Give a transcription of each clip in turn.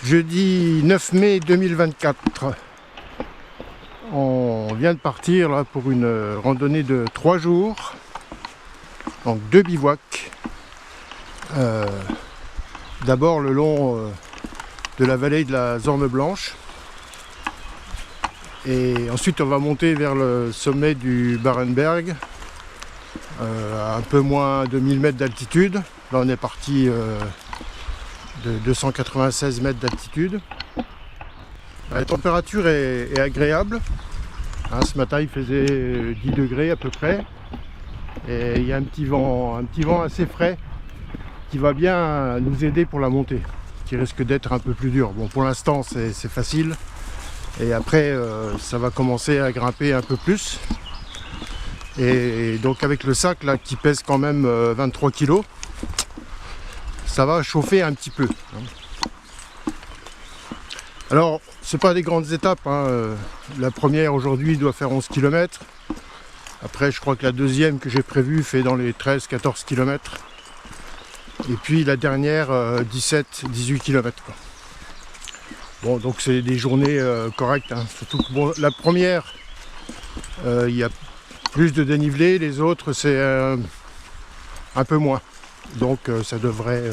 Jeudi 9 mai 2024. On vient de partir là pour une randonnée de 3 jours. Donc 2 bivouacs. D'abord le long de la vallée de la Zorne Blanche. Et ensuite on va monter vers le sommet du Barenberg. À un peu moins de 1000 mètres d'altitude. Là on est parti de 296 mètres d'altitude. La température est agréable. Ce matin il faisait 10 degrés à peu près. Et il y a un petit vent assez frais qui va bien nous aider pour la montée, qui risque d'être un peu plus dur. Bon, pour l'instant c'est facile. Et après ça va commencer à grimper un peu plus. Et donc avec le sac là qui pèse quand même 23 kg, ça va chauffer un petit peu. Alors c'est pas des grandes étapes, La première aujourd'hui doit faire 11 km. Après je crois que la deuxième que j'ai prévue fait dans les 13-14 km. Et puis la dernière 17-18 km. Bon, donc c'est des journées correctes, Surtout que bon, la première il y a plus de dénivelé, les autres c'est un peu moins. Donc ça devrait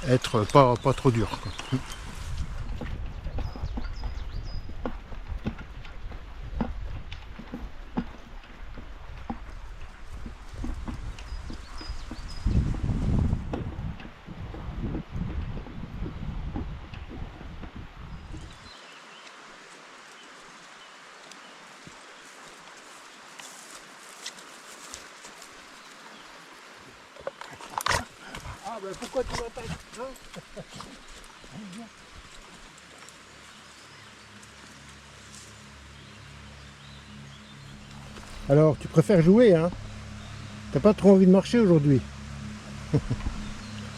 être pas trop dur, Ah ben pourquoi tu m'attaques, Alors tu préfères jouer, T'as pas trop envie de marcher aujourd'hui.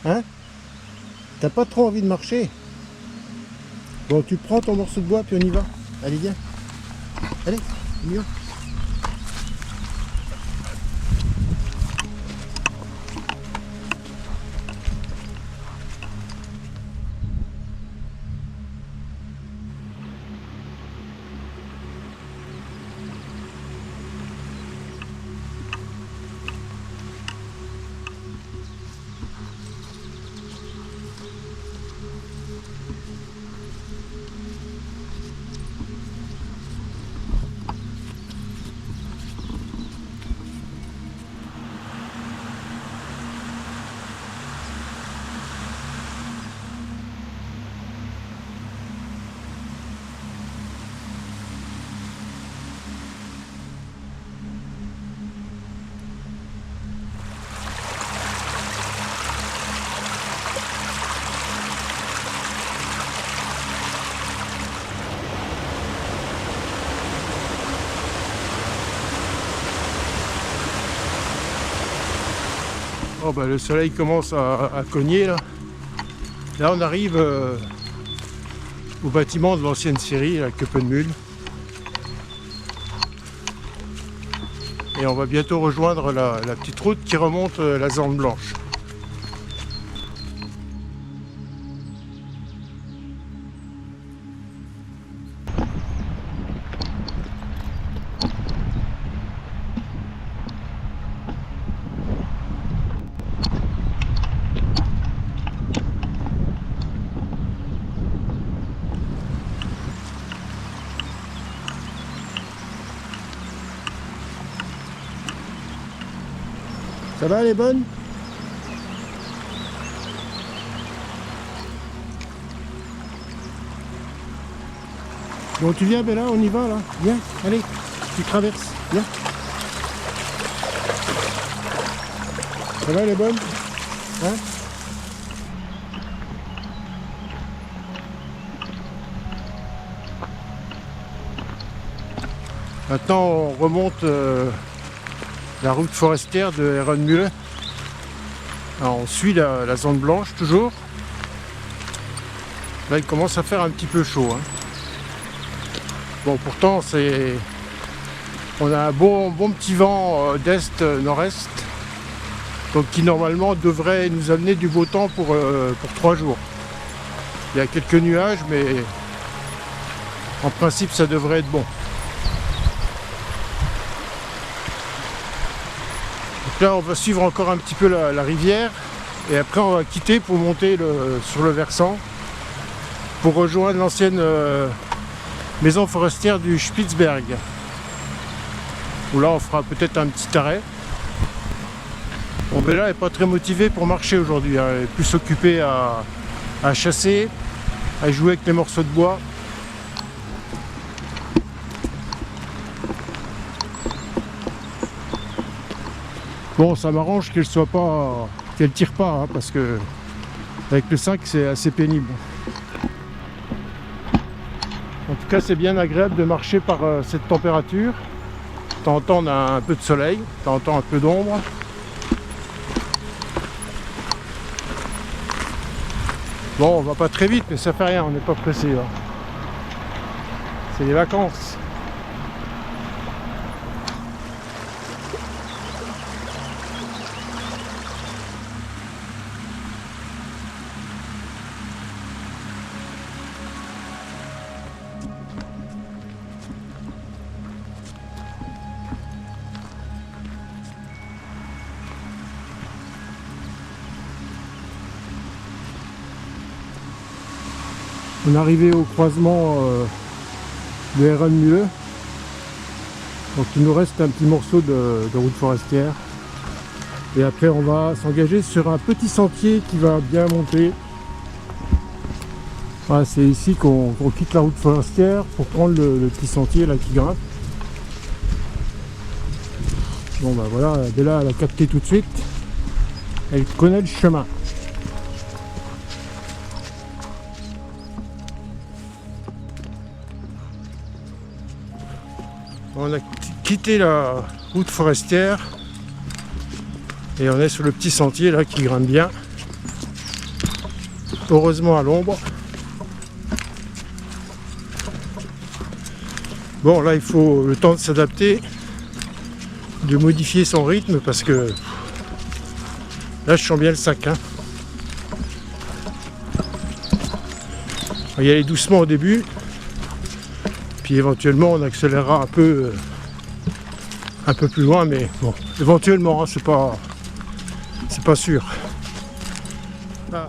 T'as pas trop envie de marcher. Bon, tu prends ton morceau de bois puis on y va. Allez, viens. Allez, on y va. Oh bah, le soleil commence à cogner là. Là on arrive au bâtiment de l'ancienne scierie, à Köppenmühl. Et on va bientôt rejoindre la petite route qui remonte la Zorne Blanche. Ça va, elle est bonne? Bon, tu viens, Bella, on y va là. Viens, allez, tu traverses. Viens. Ça va, elle est bonne? Maintenant, on remonte la route forestière de Herrenmühle. Alors, on suit la Zorne Blanche toujours. Là il commence à faire un petit peu chaud. Bon, pourtant on a un bon petit vent d'est-nord-est, donc qui normalement devrait nous amener du beau temps pour 3 jours. Il y a quelques nuages, mais en principe ça devrait être bon. Donc là on va suivre encore un petit peu la rivière et après on va quitter pour monter sur le versant pour rejoindre l'ancienne maison forestière du Spitzberg. Où là on fera peut-être un petit arrêt. Bon, Bella n'est pas très motivée pour marcher aujourd'hui, hein. Elle est plus occupée à chasser, à jouer avec les morceaux de bois. Bon, ça m'arrange qu'elle tire pas, hein, parce que avec le 5 c'est assez pénible. En tout cas, c'est bien agréable de marcher par cette température. De temps en temps, on a un peu de soleil, de temps en temps un peu d'ombre. Bon, on va pas très vite, mais ça fait rien, on n'est pas pressé. Hein. C'est les vacances. On est arrivé au croisement de Herrenmühle. Donc il nous reste un petit morceau de route forestière. Et après on va s'engager sur un petit sentier qui va bien monter. Voilà, c'est ici qu'on quitte la route forestière pour prendre le petit sentier là qui grimpe. Bon bah voilà, Bella elle a capté tout de suite. Elle connaît le chemin. On a quitté la route forestière et on est sur le petit sentier là qui grimpe bien. Heureusement à l'ombre. Bon là il faut le temps de s'adapter, de modifier son rythme parce que là je sens bien le sac. Hein. On va y aller doucement au début. Puis éventuellement on accélérera un peu plus loin, mais bon, éventuellement, hein, c'est pas sûr. Ah.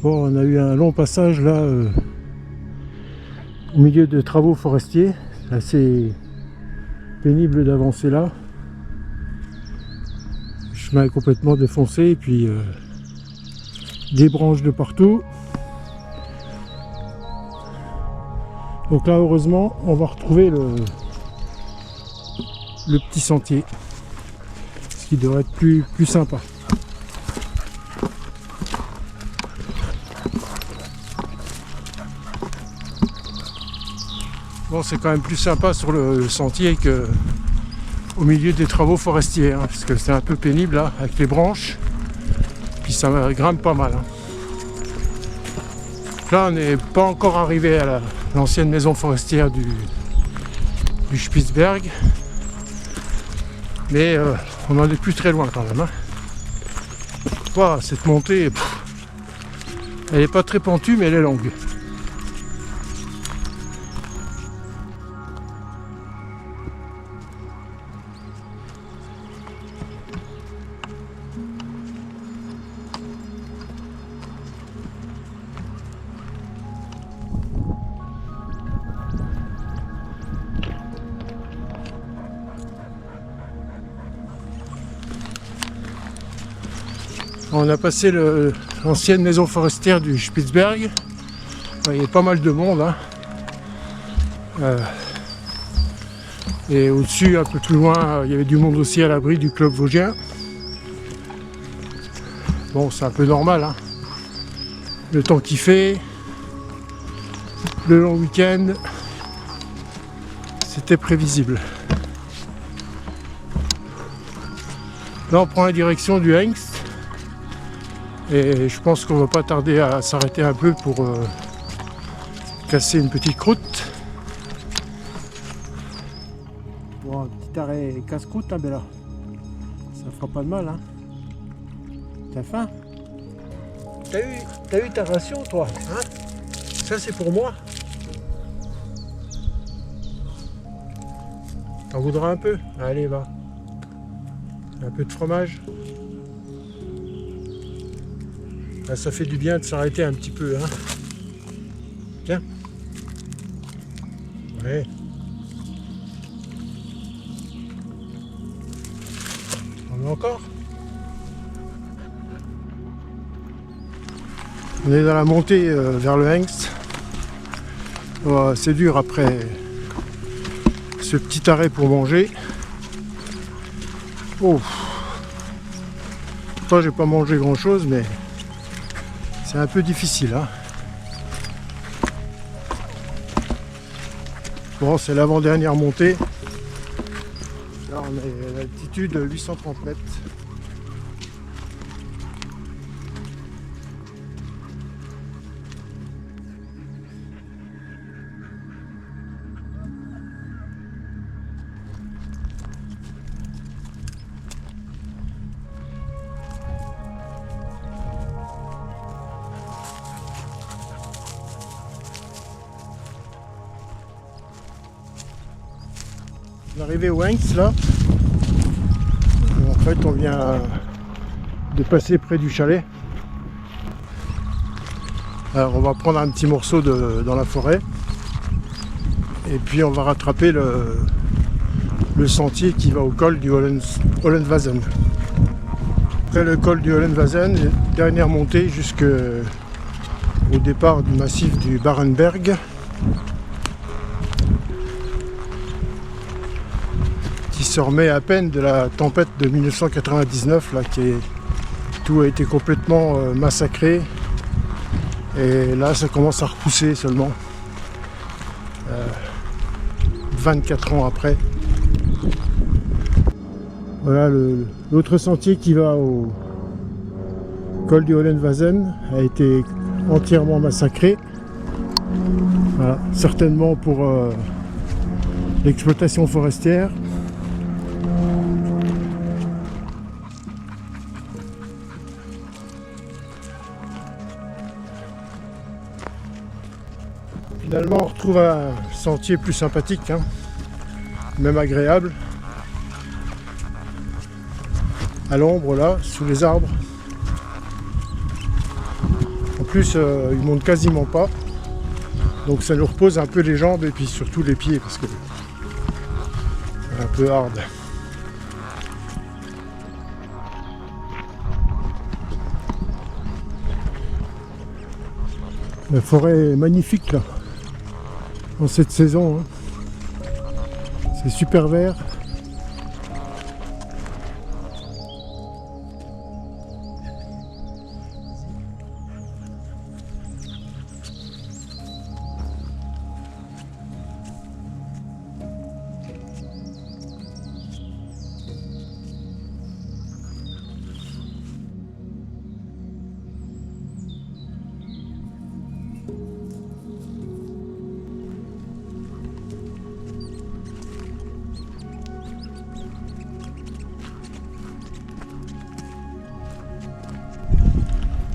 Bon, on a eu un long passage là au milieu de travaux forestiers. C'est assez pénible d'avancer là. Le chemin est complètement défoncé et puis des branches de partout. Donc là heureusement on va retrouver le petit sentier, ce qui devrait être plus sympa. Bon, c'est quand même plus sympa sur le sentier que au milieu des travaux forestiers, hein, parce que c'est un peu pénible là, avec les branches, puis ça grimpe pas mal. Hein. Là, on n'est pas encore arrivé à l'ancienne maison forestière du Spitzberg, mais on n'en est plus très loin quand même. Hein. Wow, cette montée, elle n'est pas très pentue, mais elle est longue. On a passé l'ancienne maison forestière du Spitzberg. Il y a pas mal de monde. Hein. Et au-dessus, un peu plus loin, il y avait du monde aussi à l'abri du club vosgien. Bon, c'est un peu normal. Hein. Le temps qu'il fait, le long week-end, c'était prévisible. Là, on prend la direction du Hengst. Et je pense qu'on va pas tarder à s'arrêter un peu pour casser une petite croûte. Bon, un petit arrêt casse-croûte, hein, Bella. Ça fera pas de mal, hein. T'as faim? T'as eu ta ration, toi, hein? Ça, c'est pour moi. T'en voudras un peu? Allez, va. Un peu de fromage. Ah, ça fait du bien de s'arrêter un petit peu, hein. Tiens. Ouais. On en a encore? On est dans la montée vers le Hengst. Oh, c'est dur après ce petit arrêt pour manger. Oh. Pourtant j'ai pas mangé grand chose, mais c'est un peu difficile, hein. Bon, c'est l'avant-dernière montée. Là on est à l'altitude 830 mètres. On est arrivé au Hengst là. En fait on vient de passer près du chalet. Alors on va prendre un petit morceau dans la forêt. Et puis on va rattraper le sentier qui va au col du Hollenwazen. Après le col du Hollenwazen, dernière montée jusqu'au départ du massif du Barenberg. Qui se remet à peine de la tempête de 1999, là, tout a été complètement massacré. Et là, ça commence à repousser seulement. 24 ans après. Voilà, l'autre sentier qui va au col du Hollenwazen a été entièrement massacré. Voilà, certainement pour l'exploitation forestière. Finalement, on retrouve un sentier plus sympathique, hein, même agréable. À l'ombre, là, sous les arbres. En plus, il monte quasiment pas. Donc ça nous repose un peu les jambes et puis surtout les pieds parce que c'est un peu hard. La forêt est magnifique là. En cette saison, hein. C'est super vert.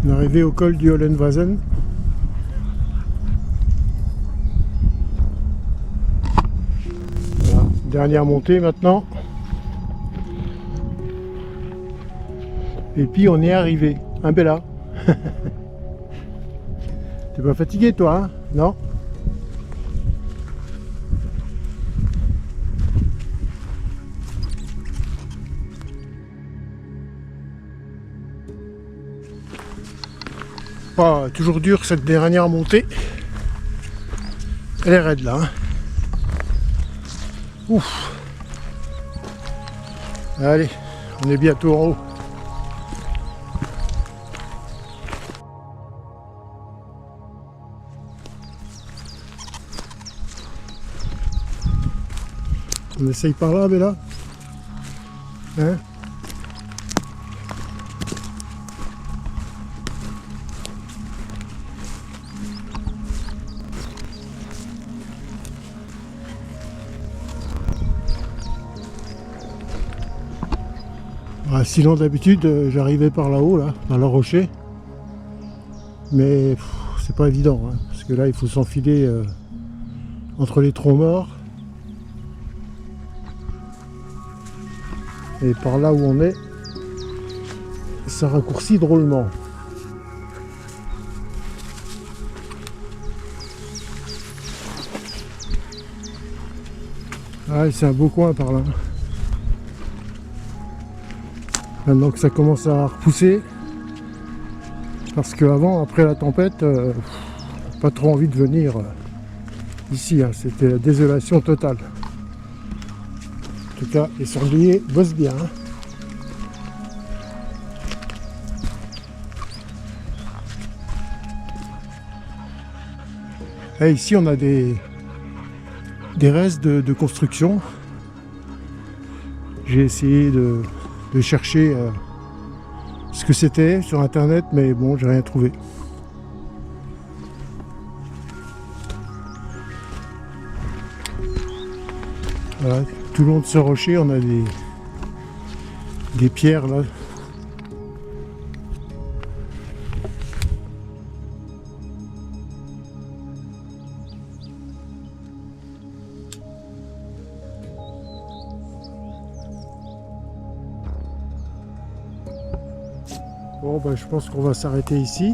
On est arrivé au col du Hollenwazen. Voilà, dernière montée maintenant. Et puis on est arrivé. Un Bella. T'es pas fatigué toi, hein? Non? Oh, toujours dur cette dernière montée. Elle est raide là, hein. Ouf. Allez, on est bientôt en haut. On essaye par là, Bella, hein? Sinon d'habitude j'arrivais par là-haut, là, dans le rocher. Mais c'est pas évident, hein, parce que là il faut s'enfiler entre les troncs morts. Et par là où on est, ça raccourcit drôlement. C'est un beau coin par là. Maintenant que ça commence à repousser, parce qu'avant, après la tempête, pas trop envie de venir ici, hein. C'était la désolation totale. En tout cas, les sangliers bossent bien, hein. Et ici, on a des restes de construction. J'ai essayé de chercher ce que c'était sur internet, mais bon, j'ai rien trouvé. Voilà, tout le long de ce rocher, on a des pierres là. Bon, je pense qu'on va s'arrêter ici.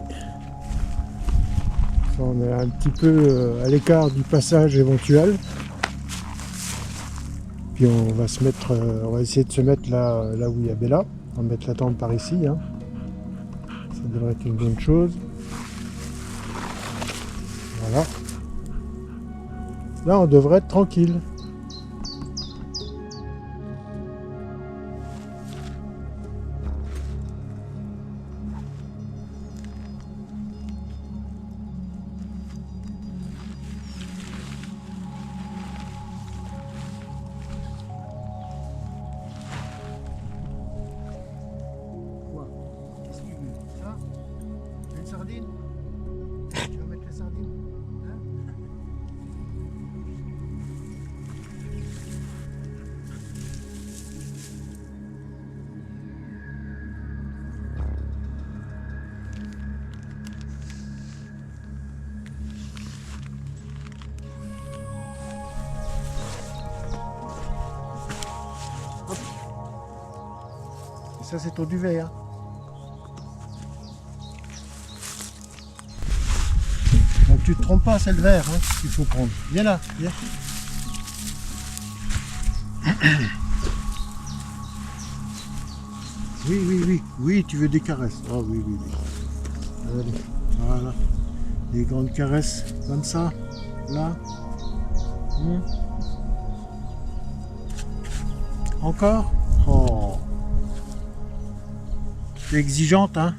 On est un petit peu à l'écart du passage éventuel. Puis on va se mettre, on va essayer de se mettre là où il y a Bella. On va mettre la tente par ici, hein. Ça devrait être une bonne chose. Voilà. Là, on devrait être tranquille. Ça c'est ton duvet, hein. Donc tu te trompes pas, c'est le vert, hein, qu'il faut prendre. Viens là, viens. Oui, tu veux des caresses. Oh oui. Allez, voilà. Des grandes caresses comme ça, là. Encore? Oh. T'es exigeante, hein.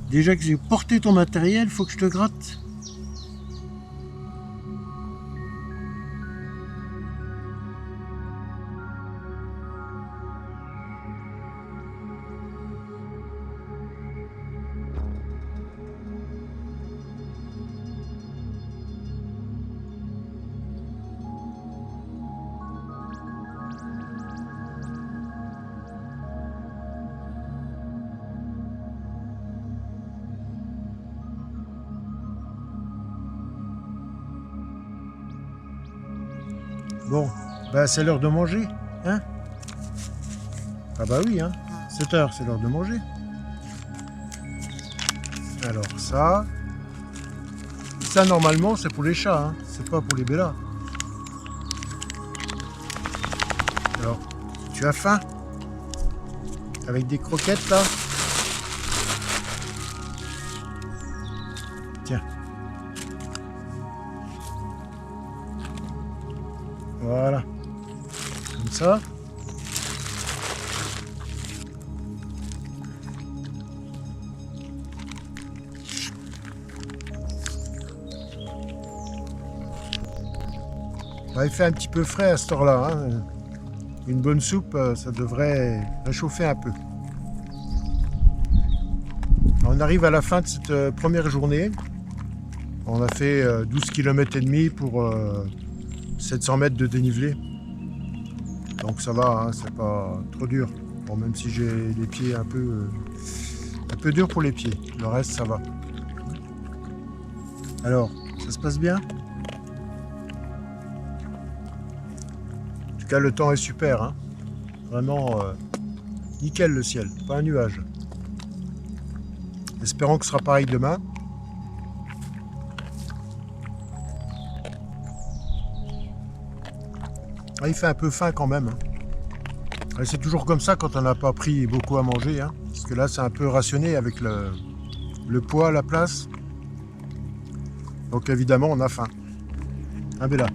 Déjà que j'ai porté ton matériel, faut que je te gratte. Bon, c'est l'heure de manger, hein? Ah bah oui, hein, 7 heures, c'est l'heure de manger. Alors ça normalement c'est pour les chats, hein, c'est pas pour les Bellas. Alors, tu as faim? Avec des croquettes là? Tiens. Voilà, comme ça. Il fait un petit peu frais à cette heure-là, hein. Une bonne soupe, ça devrait réchauffer un peu. On arrive à la fin de cette première journée. On a fait 12 km et demi pour 700 mètres de dénivelé. Donc ça va, hein, c'est pas trop dur. Bon, même si j'ai les pieds un peu durs pour les pieds. Le reste, ça va. Alors, ça se passe bien? En tout cas, le temps est super. Hein. Vraiment nickel le ciel. Pas un nuage. Espérons que ce sera pareil demain. Ah, il fait un peu faim quand même. Hein. C'est toujours comme ça quand on n'a pas pris beaucoup à manger. Hein. Parce que là, c'est un peu rationné avec le poids, la place. Donc évidemment, on a faim. Ah, ben là.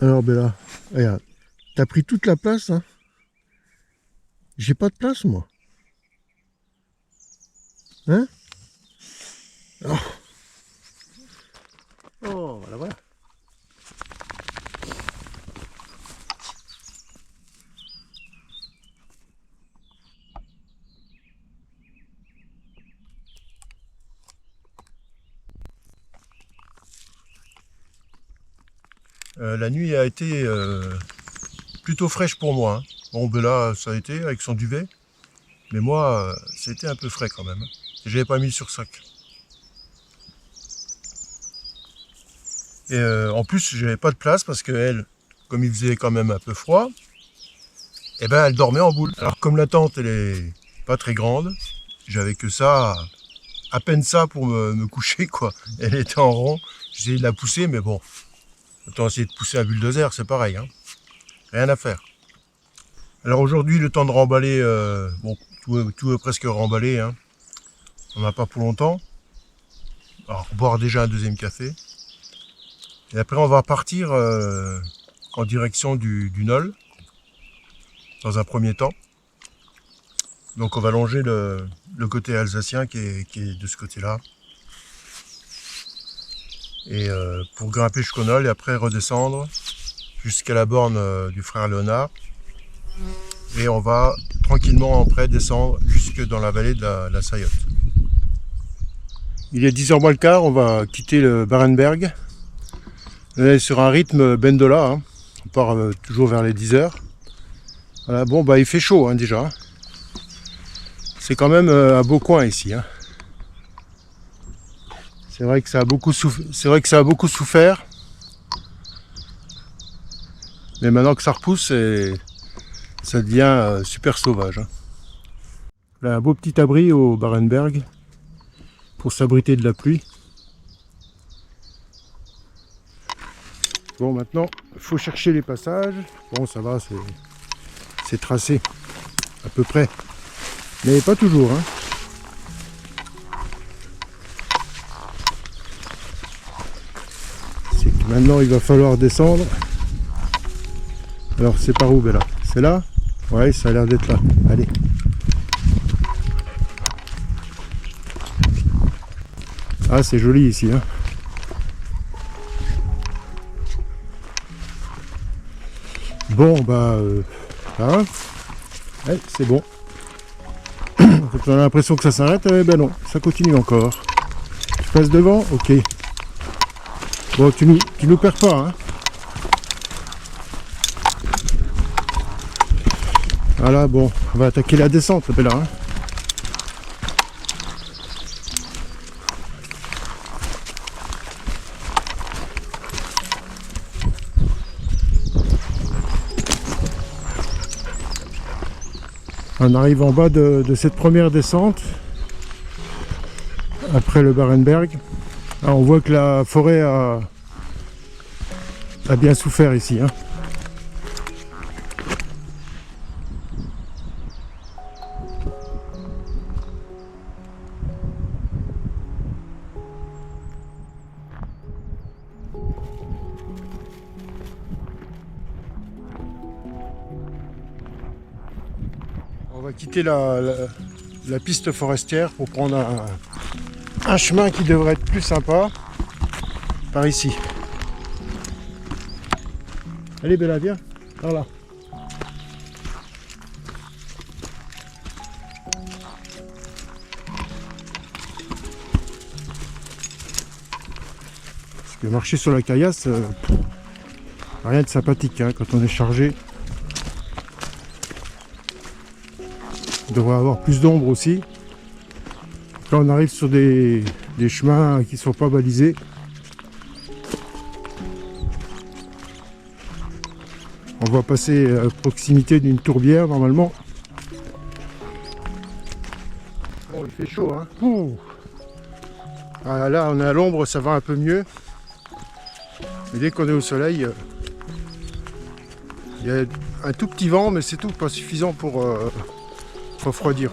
Alors Bella, regarde, t'as pris toute la place, hein? J'ai pas de place, moi. Hein? Oh, oh voilà, voilà. La nuit a été plutôt fraîche pour moi. Hein. Bon, Bella, ça a été avec son duvet. Mais moi, c'était un peu frais quand même. J'avais pas mis le sursac. Et en plus, j'avais pas de place parce que elle, comme il faisait quand même un peu froid, eh ben, elle dormait en boule. Alors comme la tente, elle est pas très grande, j'avais que ça, à peine ça pour me coucher, quoi. Elle était en rond. J'ai essayé de la pousser, mais bon, autant essayer de pousser un bulldozer, c'est pareil. Hein. Rien à faire. Alors aujourd'hui, le temps de remballer, bon, tout est presque remballé. Hein. On n'a pas pour longtemps. Alors, boire déjà un deuxième café. Et après, on va partir en direction du Nol, dans un premier temps. Donc, on va longer le côté alsacien qui est de ce côté-là. Et pour grimper jusqu'au Nol et après redescendre jusqu'à la borne du frère Léonard. Et on va tranquillement après descendre jusque dans la vallée de la Saillotte. Il est 10h moins le quart, on va quitter le Barenberg. On est sur un rythme Bendola, hein. On part toujours vers les 10h. Voilà, bon bah il fait chaud hein, déjà. C'est quand même un beau coin ici. Hein. C'est vrai que ça a beaucoup souffert. Mais maintenant que ça repousse, ça devient super sauvage. Hein. Là, un beau petit abri au Barenberg pour s'abriter de la pluie. Bon, maintenant, il faut chercher les passages. Bon, ça va, c'est tracé à peu près. Mais pas toujours, hein. C'est que maintenant, il va falloir descendre. Alors, c'est par où, Bella? C'est là? Ouais, ça a l'air d'être là. Allez. Ah, c'est joli ici, hein. Bon, bah, hein. Ouais, c'est bon. On a l'impression que ça s'arrête, ben non, ça continue encore. Tu passes devant? Ok. Bon, tu nous perds pas, hein. Voilà, bon, on va attaquer la descente, là, hein. On arrive en bas de cette première descente, après le Barenberg. Ah, on voit que la forêt a bien souffert ici, hein. On va quitter la piste forestière pour prendre un chemin qui devrait être plus sympa par ici. Allez Bella, viens, par là. Parce que marcher sur la caillasse, rien de sympathique, hein, quand on est chargé. Il devrait avoir plus d'ombre aussi. Là on arrive sur des chemins qui ne sont pas balisés. On va passer à proximité d'une tourbière normalement. Bon, il fait chaud, hein. Ouh. Ah, là on est à l'ombre, ça va un peu mieux. Mais dès qu'on est au soleil, il y a un tout petit vent, mais c'est tout, pas suffisant pour refroidir.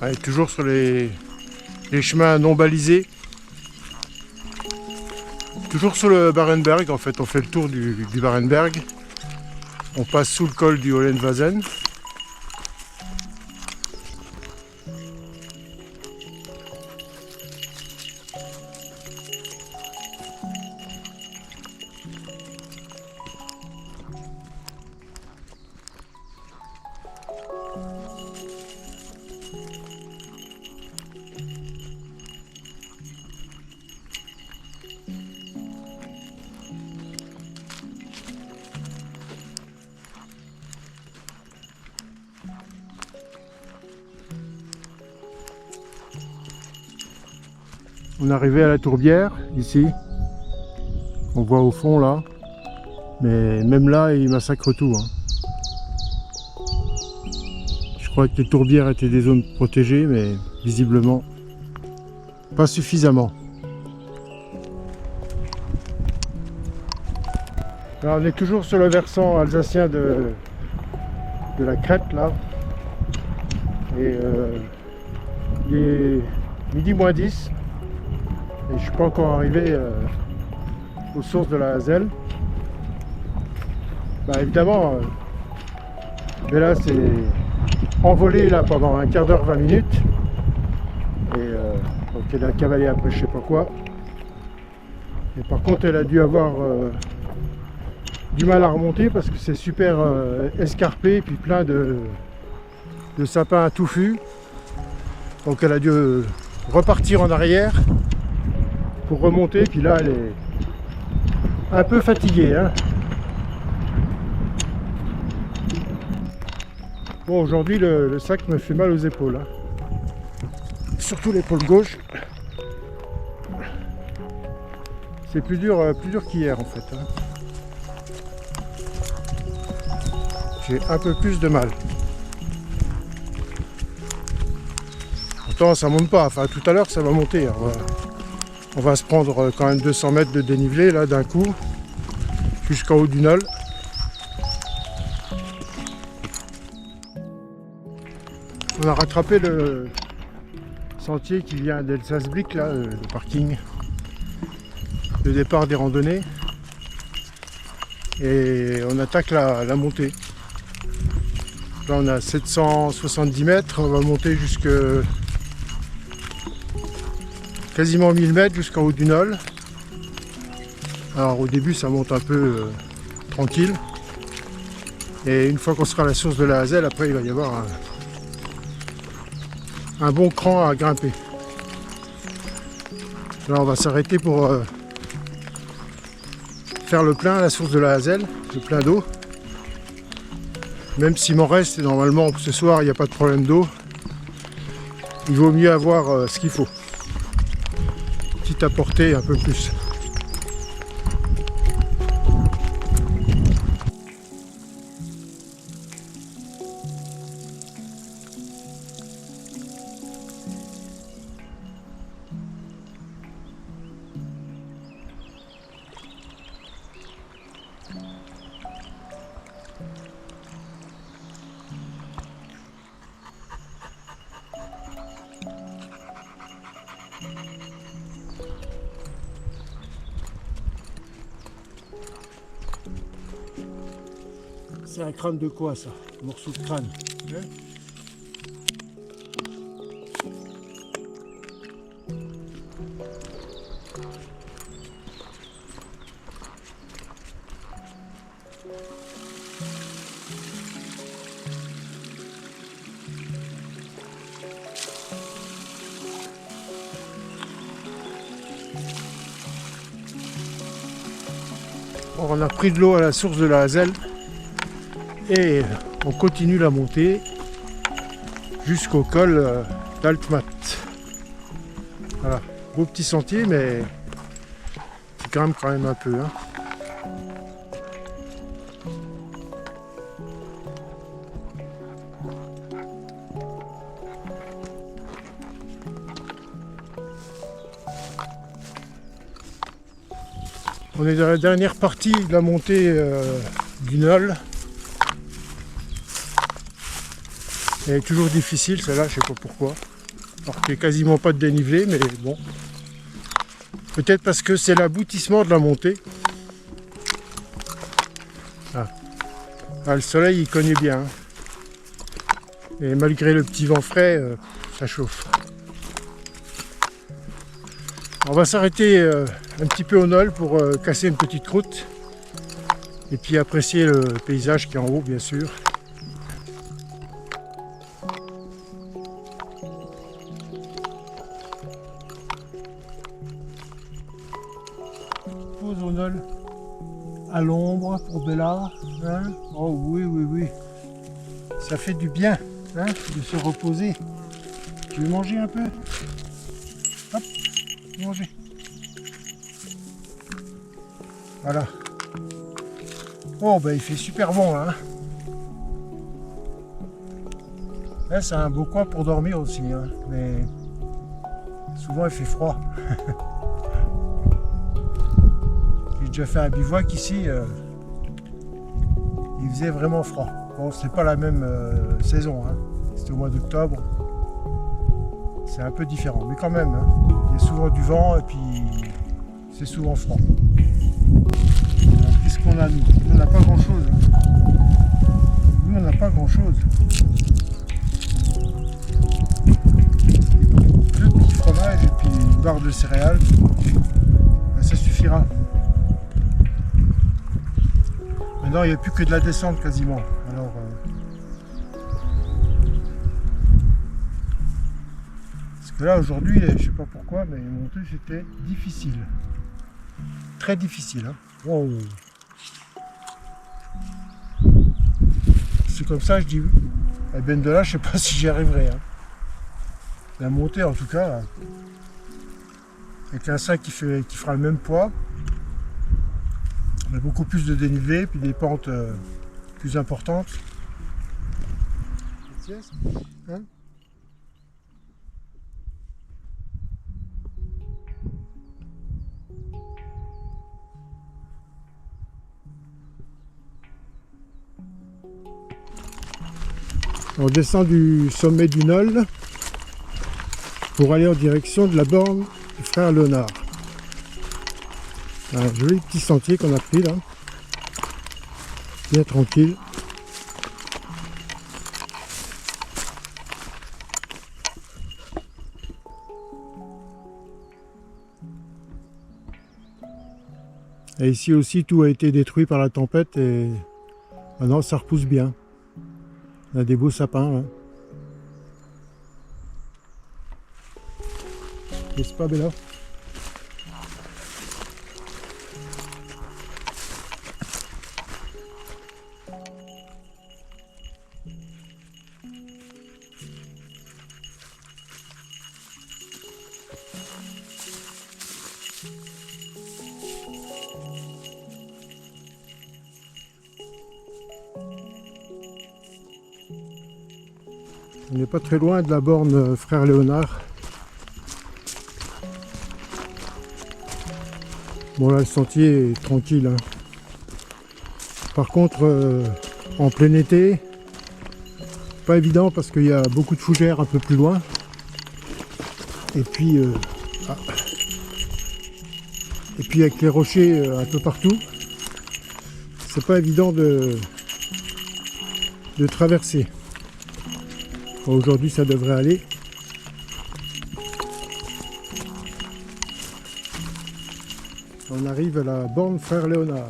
Allez, toujours sur les chemins non balisés. Toujours sur le Barenberg, en fait, on fait le tour du Barenberg. On passe sous le col du Hollenwazen. On est arrivé à la tourbière, ici. On voit au fond, là. Mais même là, ils massacrent tout, hein. Je crois que les tourbières étaient des zones protégées, mais visiblement, pas suffisamment. Alors, on est toujours sur le versant alsacien de la crête, là. Et il est midi moins 10. Et je ne suis pas encore arrivé aux sources de la Hazel. Bah évidemment, Bella s'est envolée là pendant un quart d'heure, 20 minutes. Et donc elle a cavalé après je sais pas quoi. Et par contre elle a dû avoir du mal à remonter parce que c'est super escarpé et puis plein de sapins touffus. Donc elle a dû repartir en arrière pour remonter, puis là elle est un peu fatiguée, hein. Bon, aujourd'hui le sac me fait mal aux épaules, hein. Surtout l'épaule gauche. C'est plus dur qu'hier en fait, hein. J'ai un peu plus de mal. pourtant ça monte pas. Enfin tout à l'heure ça va monter. On va se prendre quand même 200 mètres de dénivelé là d'un coup, jusqu'en haut du Nol. On a rattrapé le sentier qui vient d'Elsasblick, là, le parking, le départ des randonnées. Et on attaque la montée. Là on a 770 mètres, on va monter jusque quasiment 1000 mètres jusqu'en haut du Nol. Alors au début ça monte un peu tranquille. Et une fois qu'on sera à la source de la Hazelle, après il va y avoir un bon cran à grimper. Là on va s'arrêter pour faire le plein à la source de la Hazelle, le plein d'eau. Même s'il m'en reste, normalement ce soir il n'y a pas de problème d'eau, il vaut mieux avoir ce qu'il faut. Quitte à porter un peu plus. C'est un crâne de quoi ça? Un morceau de crâne. Ouais. Bon, on a pris de l'eau à la source de la Hazelle. Et on continue la montée jusqu'au col d'Altmat. Voilà, beau petit sentier mais qui grimpe quand même un peu. Hein. On est dans la dernière partie de la montée du Nol. Elle est toujours difficile celle-là, je sais pas pourquoi. Alors qu'il n'y a quasiment pas de dénivelé, mais bon. Peut-être parce que c'est l'aboutissement de la montée. Ah. Ah, le soleil il cogne bien. Hein. Et malgré le petit vent frais, ça chauffe. On va s'arrêter un petit peu au Nol pour casser une petite croûte. Et puis apprécier le paysage qui est en haut, bien sûr. Pause au Nol à l'ombre pour Bella. Hein, oh oui, oui, oui. Ça fait du bien hein, de se reposer. Tu veux manger un peu? Hop, manger. Voilà. Oh ben il fait super bon là. Hein. Là c'est un beau coin pour dormir aussi, hein, mais souvent il fait froid. J'ai déjà fait un bivouac ici, il faisait vraiment froid. Bon c'est pas la même saison, hein. C'était au mois d'octobre. C'est un peu différent, mais quand même, hein. Il y a souvent du vent et puis c'est souvent froid. Qu'est-ce qu'on a nous? On n'a pas grand chose. Nous on n'a pas grand chose. Deux petits fromages et puis une barre de céréales. Ben, ça suffira. Maintenant il n'y a plus que de la descente quasiment. Alors parce que là aujourd'hui, je sais pas pourquoi, mais monter c'était difficile. Très difficile. Hein. Wow. C'est comme ça, je dis, à Ben de là, je sais pas si j'y arriverai. Hein. La montée, en tout cas, avec un sac qui fera le même poids, mais beaucoup plus de dénivelé, puis des pentes plus importantes. Hein? On descend du sommet du Nol pour aller en direction de la borne du frère Léonard. Un joli petit sentier qu'on a pris là, bien tranquille. Et ici aussi tout a été détruit par la tempête et maintenant ça repousse bien. On a des beaux sapins là. N'est-ce pas Bella? On n'est pas très loin de la borne frère Léonard. Bon là le sentier est tranquille, hein. Par contre en plein été, pas évident parce qu'il y a beaucoup de fougères un peu plus loin. Et puis avec les rochers un peu partout, c'est pas évident de traverser. Bon, aujourd'hui ça devrait aller. On arrive à la borne frère Léonard.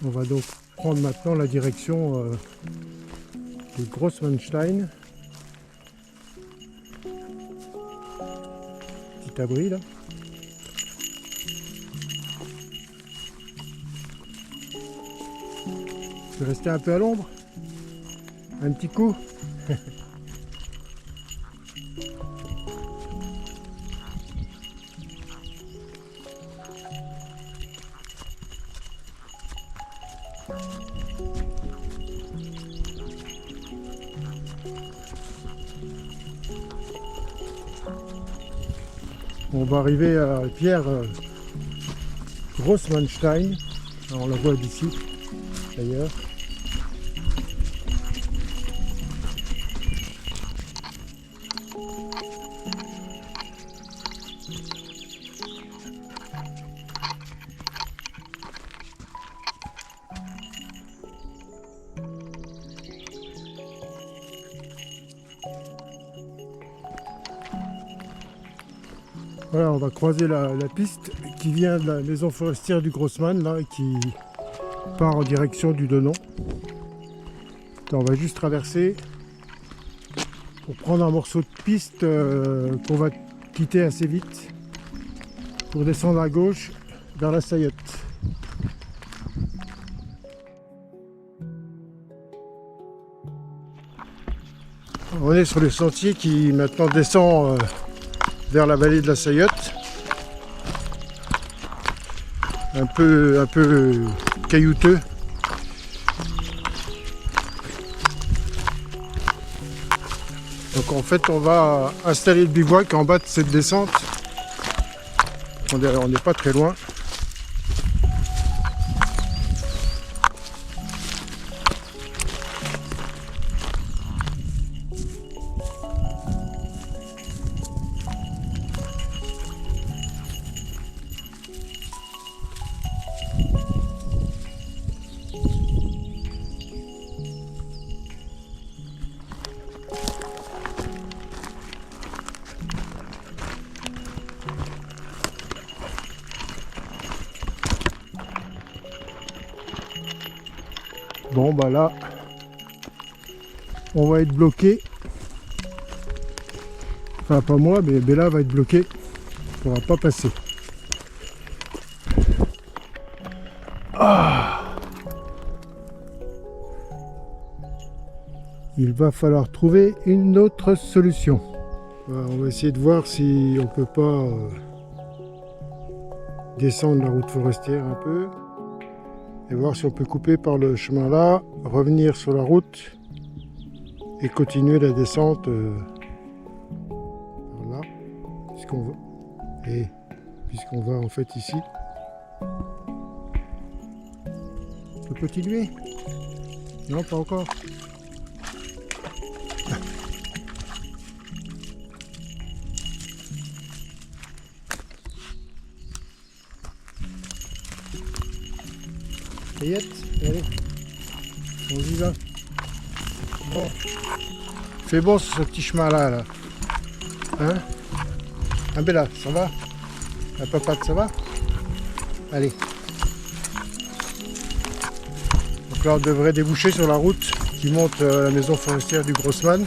On va donc prendre maintenant la direction de Grossmannstein. Petit abri là. Je vais rester un peu à l'ombre. Un petit coup. On va arriver à la pierre Grossmannstein. On la voit d'ici d'ailleurs. Voilà, on va croiser la piste qui vient de la maison forestière du Grossmann là, et qui part en direction du Denon. On va juste traverser pour prendre un morceau de piste qu'on va quitter assez vite pour descendre à gauche vers la Saillotte. On est sur le sentier qui maintenant descend vers la vallée de la Saillotte, un peu caillouteux. Donc en fait on va installer le bivouac en bas de cette descente. On n'est pas très loin. Bon bah là, on va être bloqué. Enfin pas moi, mais Bella va être bloquée. On ne pourra pas passer. Il va falloir trouver une autre solution. On va essayer de voir si on peut pas descendre la route forestière un peu. Et voir si on peut couper par le chemin là, revenir sur la route et continuer la descente. Voilà, ce qu'on veut. Et puisqu'on va en fait ici. Tu peux continuer? Non, pas encore. Rayette, allez, on y va. Bon. C'est bon ce petit chemin là. Hein? Ah ben là, ça va? La papade, ça va? Allez. Donc là on devrait déboucher sur la route qui monte à la maison forestière du Grossman.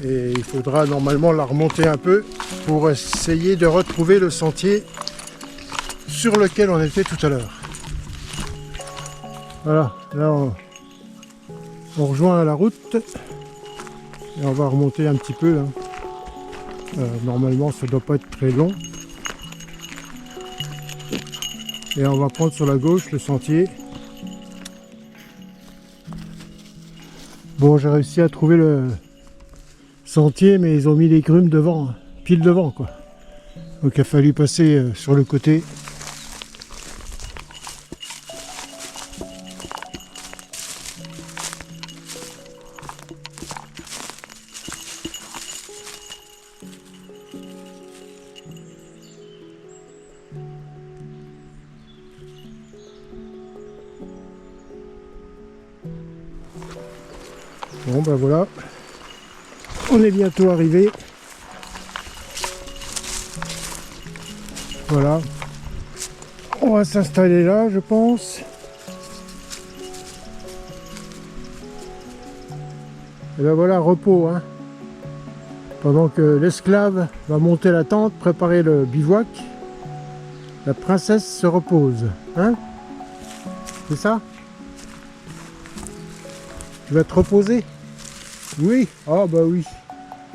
Et il faudra normalement la remonter un peu pour essayer de retrouver le sentier sur lequel on était tout à l'heure. Voilà, là on rejoint la route et on va remonter un petit peu. Hein. Normalement ça ne doit pas être très long. Et on va prendre sur la gauche le sentier. Bon, j'ai réussi à trouver le sentier, mais ils ont mis les grumes devant, hein, pile devant quoi. Donc il a fallu passer sur le côté. Bon ben voilà, on est bientôt arrivé. Voilà, on va s'installer là je pense. Et ben voilà, repos hein. Pendant que l'esclave va monter la tente, préparer le bivouac, la princesse se repose. Hein? C'est ça? Tu vas te reposer? Oui? Ah bah oui.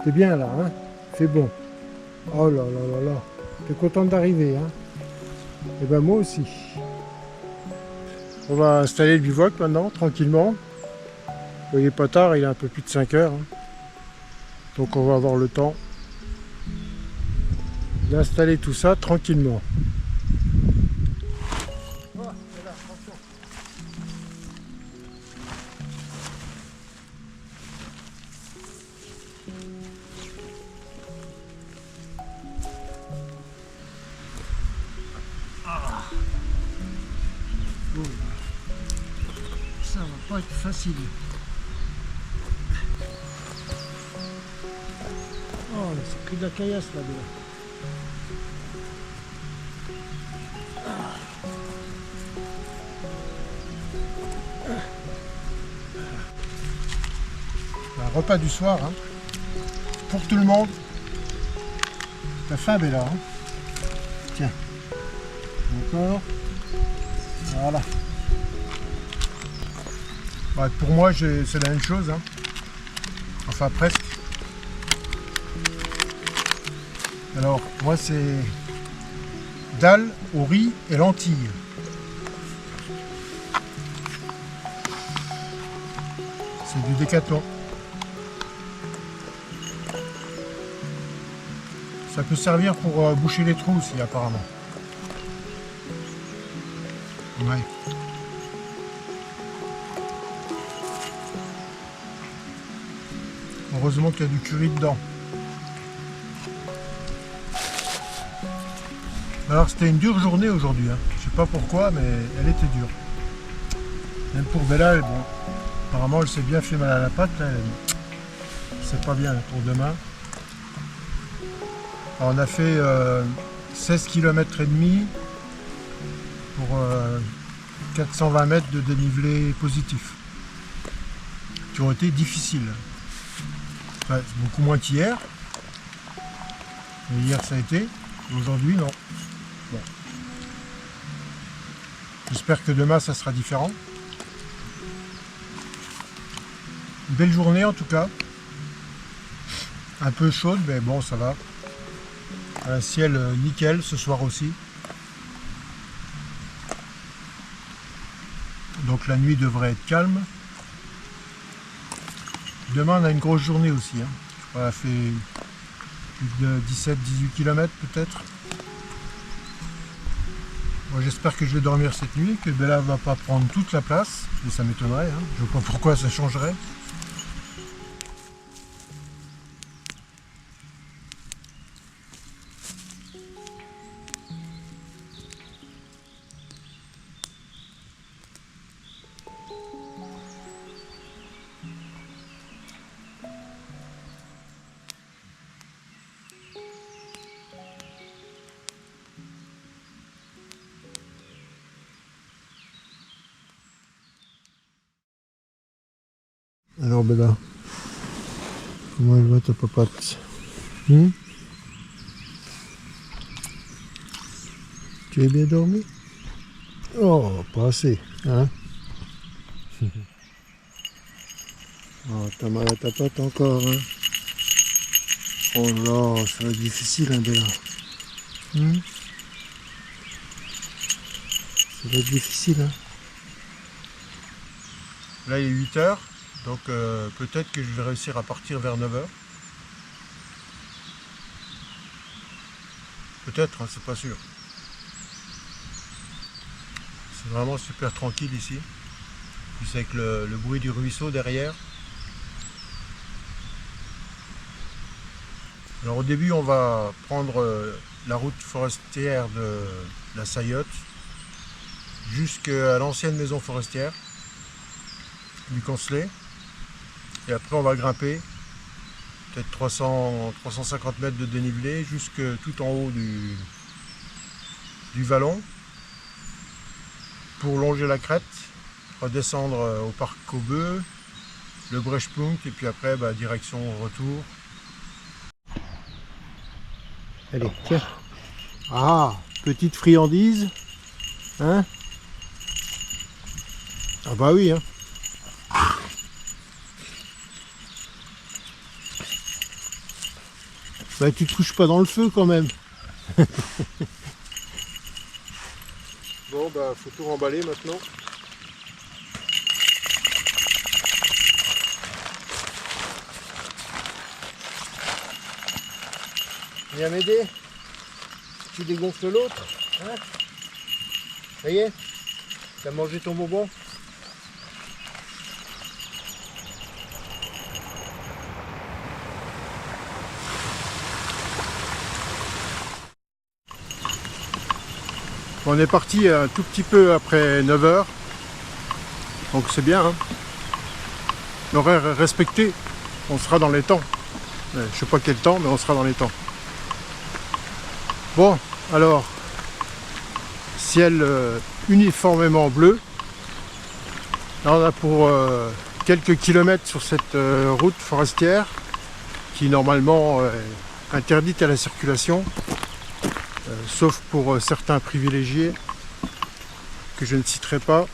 T'es bien là, hein? C'est bon. Oh là là là là. T'es contente d'arriver, hein? Et ben moi aussi. On va installer le bivouac maintenant, tranquillement. Vous voyez pas tard, il est un peu plus de 5 heures. Hein. Donc on va avoir le temps d'installer tout ça tranquillement. Ça va pas être facile. Oh, c'est pris de la caillasse là-dedans. Un repas du soir, hein, pour tout le monde. La faim, Bella. Hein. Tiens. Encore. Voilà. Ouais, pour moi, c'est la même chose. Hein. Enfin, presque. Alors, moi, c'est dalle au riz et lentilles. C'est du Décathlon. Ça peut servir pour boucher les trous aussi, apparemment. Ouais. Heureusement qu'il y a du curry dedans. Alors c'était une dure journée aujourd'hui. Hein. Je sais pas pourquoi, mais elle était dure. Même pour Bella, bon, apparemment elle s'est bien fait mal à la patte. C'est pas bien pour demain. Alors, on a fait 16 km et demi pour 420 mètres de dénivelé positif, qui ont été difficiles. Enfin, beaucoup moins qu'hier. Mais hier ça a été, aujourd'hui non. Bon. J'espère que demain ça sera différent. Une belle journée en tout cas. Un peu chaude, mais bon ça va. Un ciel nickel ce soir aussi. Donc la nuit devrait être calme. Demain on a une grosse journée aussi. Hein. On a fait plus de 17-18 km peut-être. Moi j'espère que je vais dormir cette nuit, que Bella va pas prendre toute la place, mais ça m'étonnerait, hein. Je vois pas pourquoi ça changerait. Alors Bella, comment elle va ta papate? Tu as bien dormi? Oh, pas assez, hein? Oh, t'as mal à ta patte encore, hein? Oh là, ça va être difficile, hein, Bella? Ça va être difficile, hein? Là, il est 8 h, donc peut-être que je vais réussir à partir vers 9 h. Peut-être, hein, c'est pas sûr. C'est vraiment super tranquille ici. Plus avec le bruit du ruisseau derrière. Alors au début, on va prendre la route forestière de la Saillotte jusqu'à l'ancienne maison forestière du Concelet. Et après, on va grimper peut-être 350 mètres de dénivelé jusque tout en haut du vallon pour longer la crête, redescendre au parc Cobeux, le Brechepunkt et puis après direction retour. Allez, tiens. Ah, petite friandise. Hein? Ah bah oui, hein. Bah tu te couches pas dans le feu quand même. Bon bah faut tout remballer maintenant. Viens m'aider. Tu dégonfles l'autre. Hein? Ça y est? T'as mangé ton bonbon? On est parti un tout petit peu après 9 h. Donc c'est bien, hein. L'horaire est respecté. On sera dans les temps. Je sais pas quel temps, mais on sera dans les temps. Bon, alors, ciel uniformément bleu. Là, on a pour quelques kilomètres sur cette route forestière qui normalement est interdite à la circulation, sauf pour certains privilégiés que je ne citerai pas.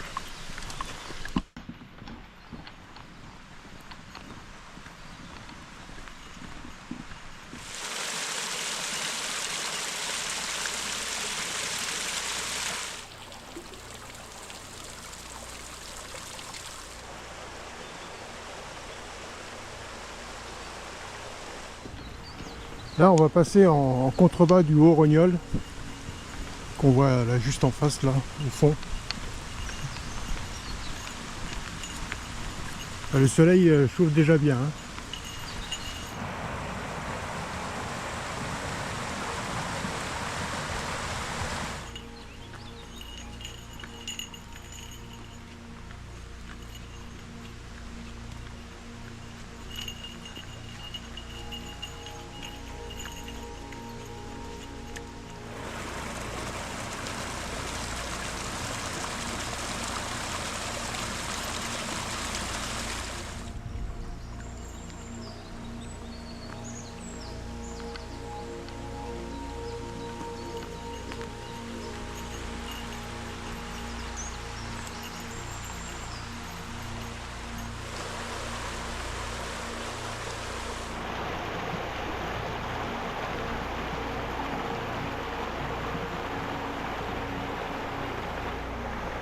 Là, on va passer en contrebas du Haut-Rognol, qu'on voit là juste en face, là, au fond. Le soleil chauffe déjà bien, hein.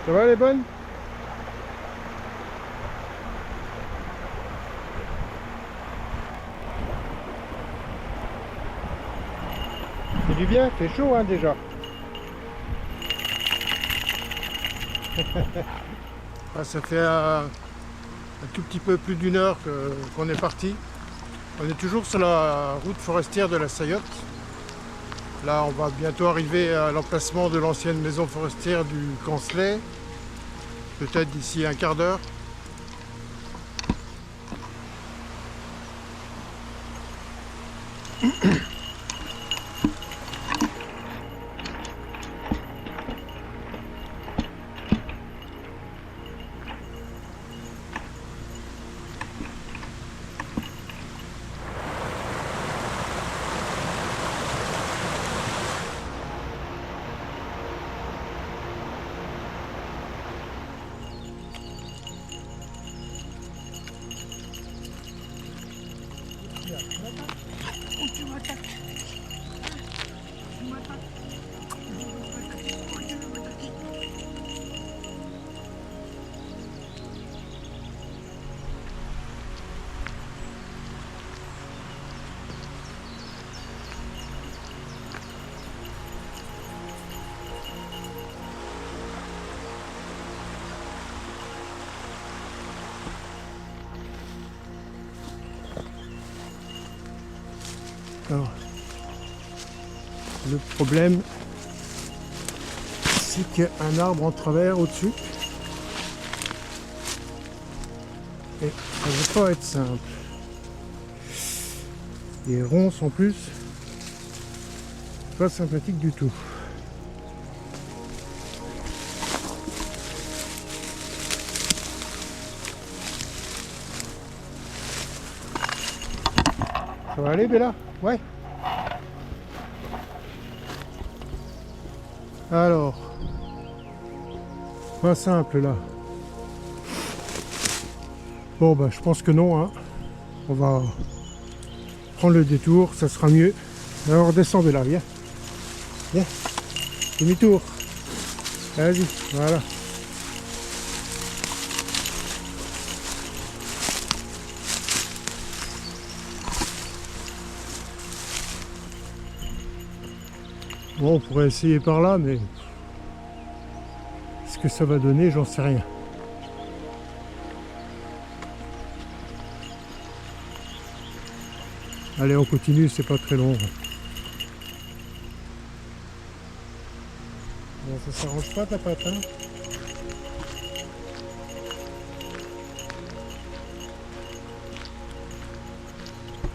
Ça va, les bonnes? du bien, c'est chaud hein, déjà. Ah, ça fait un tout petit peu plus d'une heure qu'on est parti. On est toujours sur la route forestière de la Saillotte. Là, on va bientôt arriver à l'emplacement de l'ancienne maison forestière du Cancelet. Peut-être d'ici un quart d'heure. Alors, le problème, c'est qu'il y a un arbre en travers au-dessus. Et ça ne va pas être simple. Les ronces en plus, pas sympathique du tout. Ça va aller, Bella? Ouais. Alors, pas simple là. Bon bah je pense que non hein. On va prendre le détour, ça sera mieux. Alors descends Bella, viens. Viens. Demi-tour. Vas-y, voilà. Bon, on pourrait essayer par là, mais ce que ça va donner, j'en sais rien. Allez, on continue, c'est pas très long. Bon, ça s'arrange pas ta patte, hein?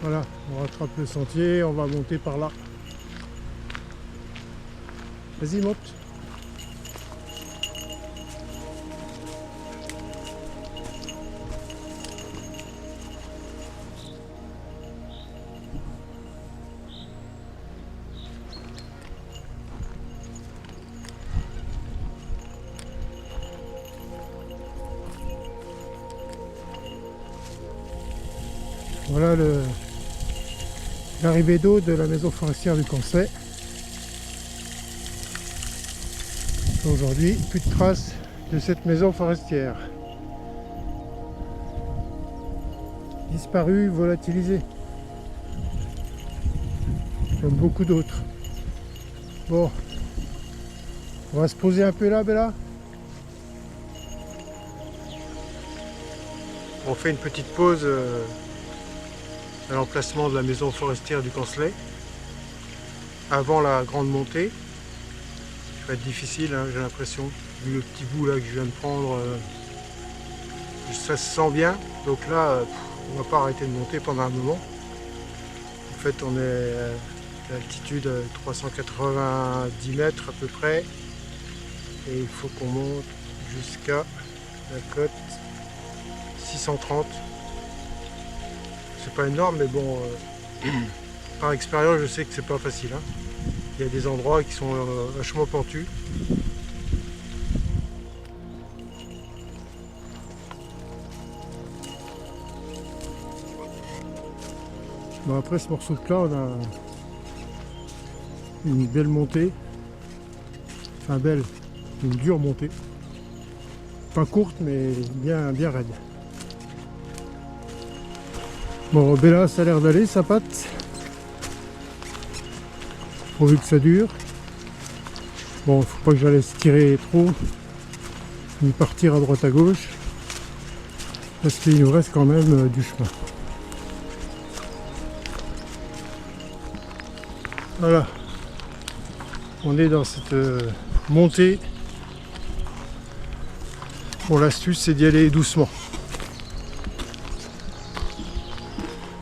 Voilà, on rattrape le sentier, on va monter par là. Vas-y, monte. Voilà l'arrivée d'eau de la maison forestière du Cancelet. Aujourd'hui, plus de traces de cette maison forestière. Disparue, volatilisée. Comme beaucoup d'autres. Bon. On va se poser un peu là, Bella. On fait une petite pause à l'emplacement de la maison forestière du Cancelet. Avant la grande montée. Ça va être difficile, hein, j'ai l'impression, vu le petit bout là que je viens de prendre, ça se sent bien, donc là on va pas arrêter de monter pendant un moment. En fait on est à l'altitude 390 mètres à peu près, et il faut qu'on monte jusqu'à la cote 630. C'est pas énorme, mais bon, par expérience je sais que c'est pas facile, hein. Il y a des endroits qui sont vachement pentus. Bon, après ce morceau de plat, on a une belle montée. Enfin belle, une dure montée. Pas courte mais bien raide. Bon, Bella, ça a l'air d'aller sa patte. pourvu que ça dure. Bon, il ne faut pas que je la laisse tirer trop, ni partir à droite à gauche, parce qu'il nous reste quand même du chemin. Voilà, on est dans cette montée. Bon, l'astuce c'est d'y aller doucement.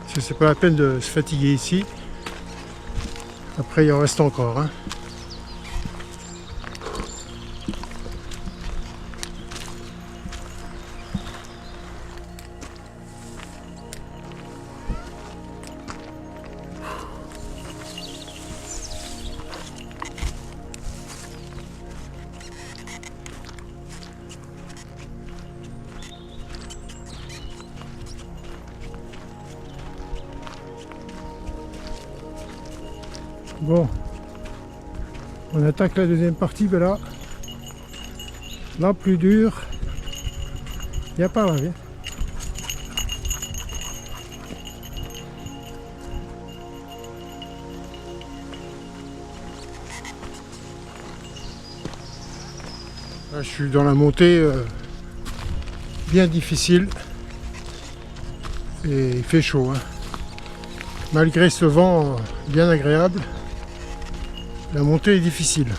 Parce que c'est pas la peine de se fatiguer ici. Après il en reste encore, hein. Bon, on attaque la deuxième partie, ben là plus dur, il n'y a pas là, viens. Là, je suis dans la montée bien difficile et il fait chaud, hein. Malgré ce vent bien agréable, la montée est difficile.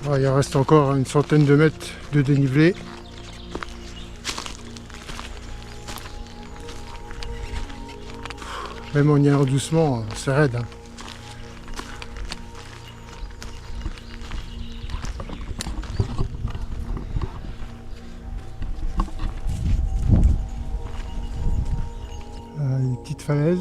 Ah, il en reste encore une centaine de mètres de dénivelé. Même en y allant doucement, c'est raide, hein. Une petite falaise.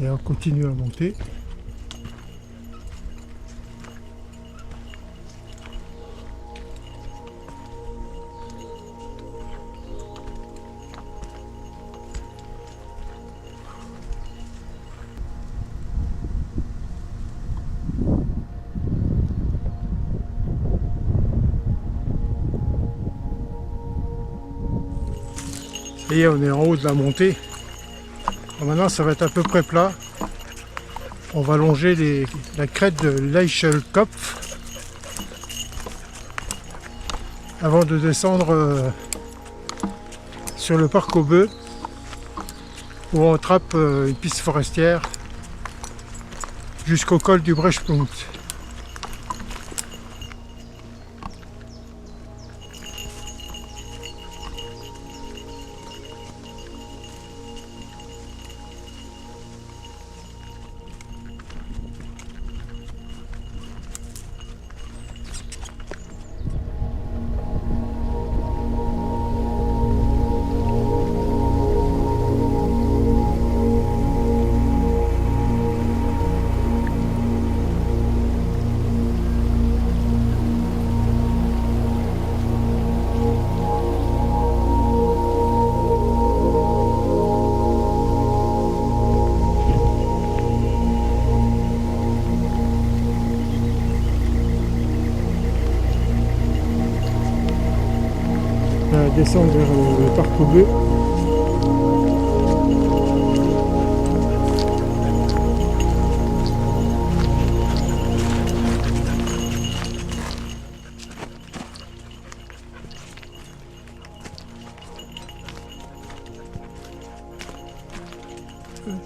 Et on continue à monter. Et on est en haut de la montée. Alors maintenant ça va être à peu près plat. On va longer la crête de l'Eichelkopf avant de descendre sur le parc aux bœufs où on attrape une piste forestière jusqu'au col du Brechpunkt. Descendre vers le parc aux bœufs.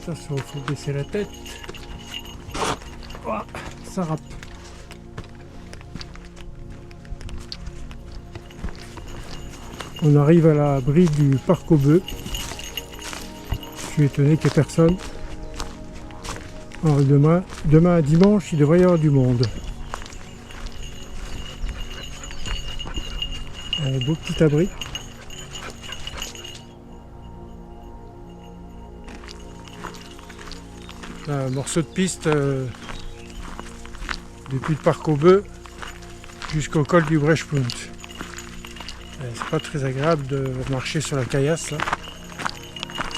Ça, il faut baisser la tête. Oh, ça râpe. On arrive à la bride du parc aux bœufs. Je suis étonné qu'il n'y ait personne. Alors demain dimanche, il devrait y avoir du monde. Un beau petit abri. Un morceau de piste depuis le parc aux bœufs jusqu'au col du Brechpunkt. C'est pas très agréable de marcher sur la caillasse là.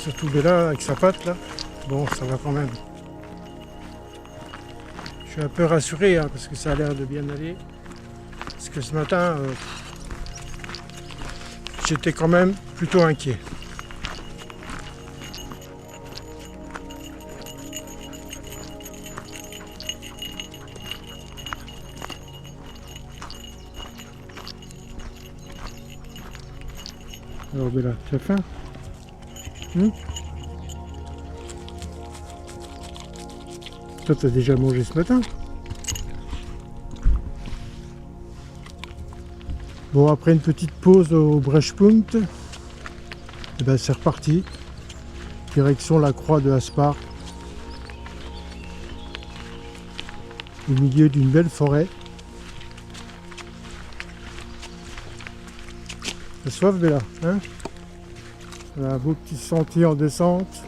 Surtout de là avec sa patte là. Bon, ça va quand même. Je suis un peu rassuré hein, parce que ça a l'air de bien aller. Parce que ce matin, j'étais quand même plutôt inquiet. Alors Bella, tu as faim? Toi, tu as déjà mangé ce matin? Bon, après une petite pause au Brechpunkt, et ben c'est reparti. Direction la croix de Aspar. Au milieu d'une belle forêt. T'as soif, Bella, hein? Un beau petit sentier en descente.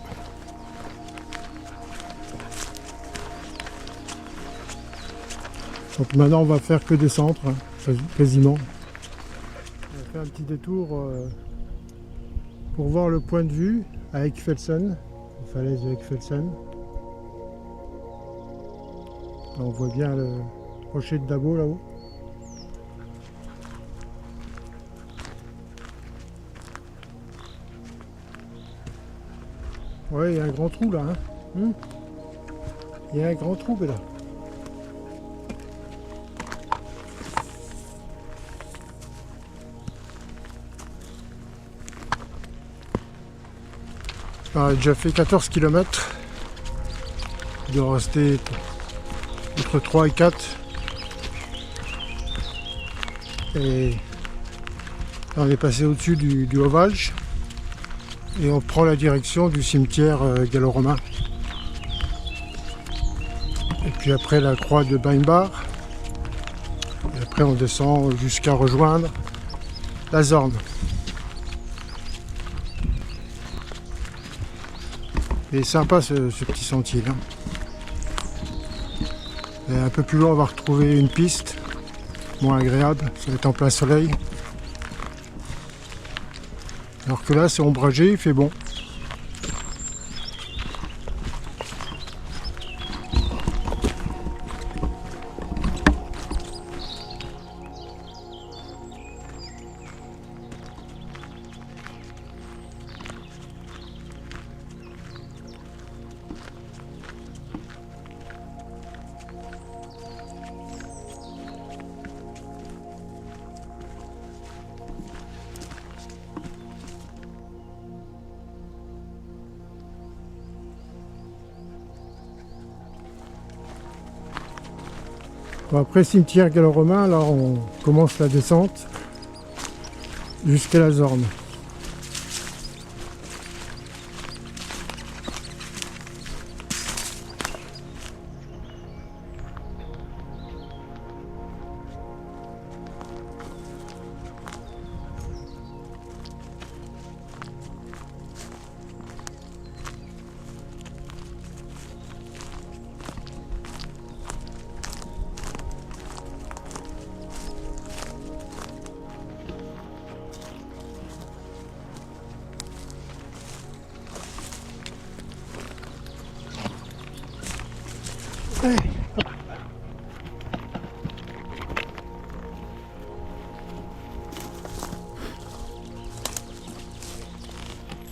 Donc maintenant on va faire que descendre, hein, quasiment. On va faire un petit détour pour voir le point de vue à Eckfelsen, la falaise de Eckfelsen. Là, on voit bien le rocher de Dabo là-haut. Ouais, il y a un grand trou là. Hein. Il y a un grand trou là. On a déjà fait 14 km. Il doit rester entre 3 et 4. Et là, on est passé au-dessus du Haut-Valch. Et on prend la direction du cimetière gallo-romain. Et puis après la croix de Beinbach. Et après on descend jusqu'à rejoindre la Zorn. Et sympa ce petit sentier là. Et un peu plus loin on va retrouver une piste moins agréable, ça va être en plein soleil. Alors que là c'est ombragé, il fait bon. Bon, après cimetière gallo-romain, là on commence la descente jusqu'à la Zorn.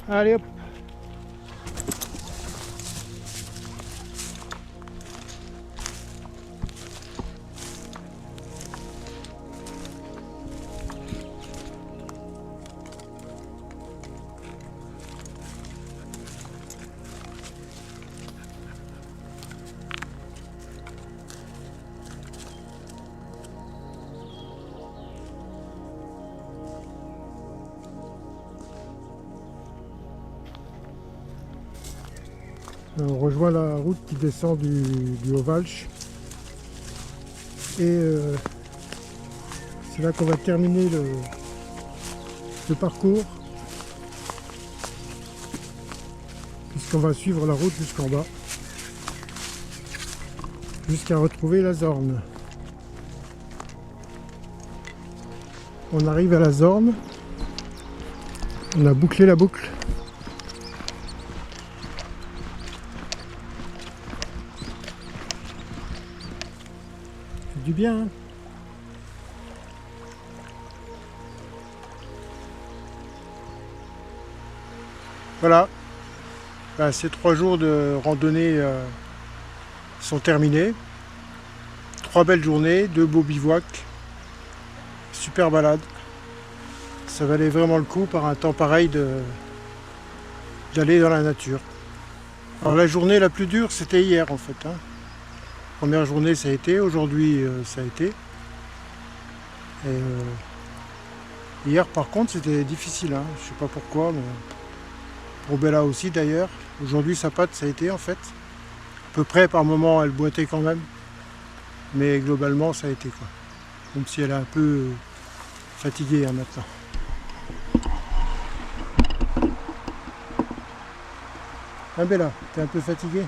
Allez hop. On rejoint la route qui descend du Haut-Valch et c'est là qu'on va terminer le parcours, puisqu'on va suivre la route jusqu'en bas jusqu'à retrouver la Zorn. On arrive à la Zorn, on a bouclé la boucle. Du bien, hein. Voilà, ben, ces 3 jours de randonnée sont terminés. 3 belles journées, 2 beaux bivouacs, super balade. Ça valait vraiment le coup par un temps pareil d'aller dans la nature. Alors la journée la plus dure c'était hier en fait. Première journée ça a été, aujourd'hui ça a été. Et, hier par contre c'était difficile, je sais pas pourquoi, mais pour Bella aussi d'ailleurs. Aujourd'hui sa patte ça a été en fait. À peu près par moment elle boitait quand même. Mais globalement ça a été quoi. Même si elle est un peu fatiguée maintenant. Ah Bella, t'es un peu fatiguée ?